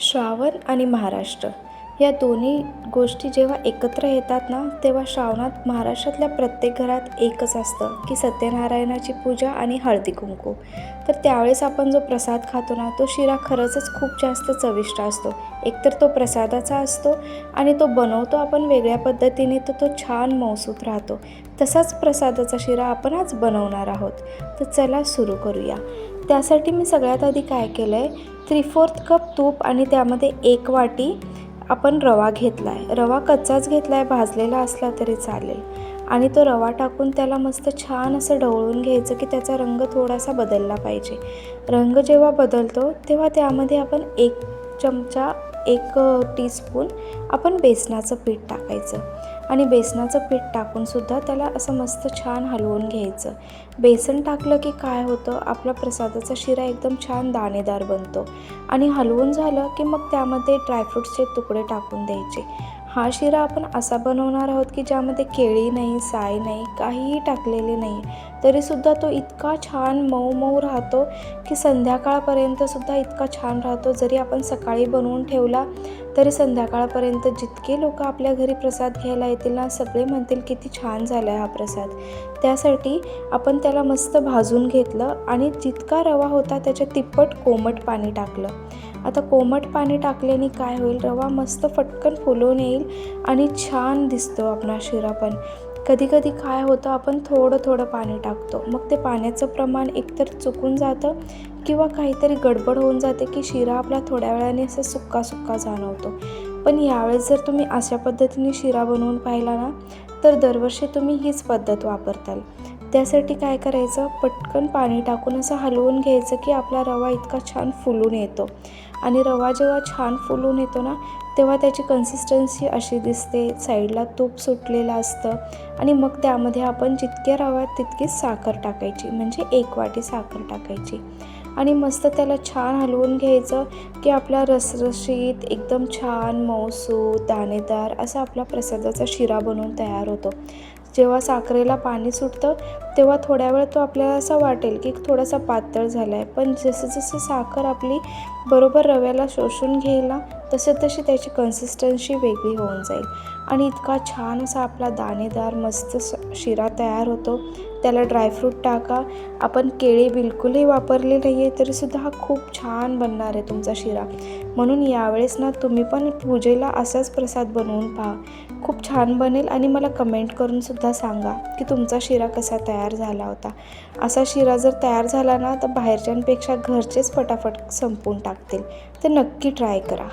श्रावण आणि महाराष्ट्र या दोन्ही गोष्टी जेव्हा एकत्र येतात ना, तेव्हा श्रावणात महाराष्ट्रातल्या प्रत्येक घरात एकच असतं की सत्यनारायणाची पूजा आणि हळदी कुंकू. तर त्यावेळेस आपण जो प्रसाद खातो ना, तो शिरा खरंच खूप जास्त चविष्ट असतो. एकतर तो प्रसादाचा असतो आणि तो बनवतो आपण वेगळ्या पद्धतीने, तर तो छान मऊसूत राहतो. तसाच प्रसादाचा शिरा आपण आज बनवणार आहोत. तर चला सुरू करूया. त्यासाठी मी सगळ्यात आधी काय केलं आहे, 3/4 कप तूप आणि त्यामध्ये 1 वाटी आपण रवा घेतला आहे. रवा कच्चाच घेतला आहे, भाजलेला असला तरी चालेल. आणि तो रवा टाकून त्याला मस्त छान असं ढवळून घ्यायचं की त्याचा रंग थोडासा बदलला पाहिजे. रंग जेव्हा बदलतो तेव्हा त्यामध्ये आपण 1 चमचा 1 टीस्पून आपण बेसनाचं पीठ टाकायचं. आणि बेसनाचं पीठ टाकूनसुद्धा त्याला असं मस्त छान हलवून घ्यायचं. बेसन टाकलं की काय होतं, आपला प्रसादाचा शिरा एकदम छान दाणेदार बनतो. आणि हलवून झालं की मग त्यामध्ये ड्रायफ्रूट्सचे तुकडे टाकून द्यायचे. हा शिरा आपण असा बनवणार आहोत की ज्यामध्ये केळी नाही, साय नाही, काहीही टाकलेले नाही. तरीसुद्धा तो इतका छान मऊ मऊ राहतो की संध्याकाळपर्यंतसुद्धा इतका छान राहतो. जरी आपण सकाळी बनवून ठेवला तरी संध्याकाळपर्यंत जितके लोक आपल्या घरी प्रसाद घ्यायला येतील ना, सगळे म्हणतील किती छान झाला आहे हा प्रसाद. त्यासाठी आपण त्याला मस्त भाजून घेतलं आणि जितका रवा होता त्याच्या तिप्पट कोमट पाणी टाकलं. आता कोमट पाणी टाकल्याने काय होईल, रवा मस्त फटकन फुलून येईल आणि छान दिसतो आपला शिरा पण. कधी कधी काय होतं, आपण थोडं थोडं पाणी टाकतो, मग ते पाण्याचं प्रमाण एकतर चुकून जातं किंवा काहीतरी गडबड होऊन जाते की शिरा आपला थोड्या वेळाने असं सुक्का सुक्का जाणवतो. पण यावेळेस जर तुम्ही अशा पद्धतीने शिरा बनवून पाहिला ना, तर दरवर्षी तुम्ही हीच पद्धत वापरताल. त्यासाठी काय करायचं, पटकन पाणी टाकून असं हलवून घ्यायचं की आपला रवा इतका छान फुलून येतो. आणि रवा जेव्हा छान फुलून येतो ना, तेव्हा त्याची कन्सिस्टन्सी अशी दिसते, साईडला तूप सुटलेलं असतं. आणि मग त्यामध्ये आपण जितक्या रव्यात तितकीच साखर टाकायची, म्हणजे 1 वाटी साखर टाकायची. आणि मस्त त्याला छान हलवून घ्यायचं की आपला रसरशीत एकदम छान मऊसूत दाणेदार असा आपला प्रसादाचा शिरा बनवून तयार होतो. जेव्हा साखरेला पाणी सुटतं तेव्हा थोड्या वेळ तो आपल्याला असं वाटेल की थोडासा पातळ झाला आहे, पण जसं जसं साखर आपली बरोबर रव्याला शोषून घेईल ना, तशी त्याची कन्सिस्टन्सी वेगळी होऊन जाईल. आणि इतका छान असा आपला दाणेदार मस्त शिरा तयार होतो. त्याला ड्रायफ्रूट टाका. आपण केळी बिलकुलही वापरले नाही आहे तरीसुद्धा हा खूप छान बनणार आहे तुमचा शिरा. म्हणून यावेळेस ना, तुम्ही पण पूजेला असाच प्रसाद बनवून पहा, खूप छान बनेल. आणि मला कमेंट करूनसुद्धा सांगा की तुमचा शिरा कसा तयार झाला होता. असा शिरा जर तयार झाला ना, तर बाहेरच्यांपेक्षा घरचेच फटाफट संपवून टाकतील. तर नक्की ट्राय करा.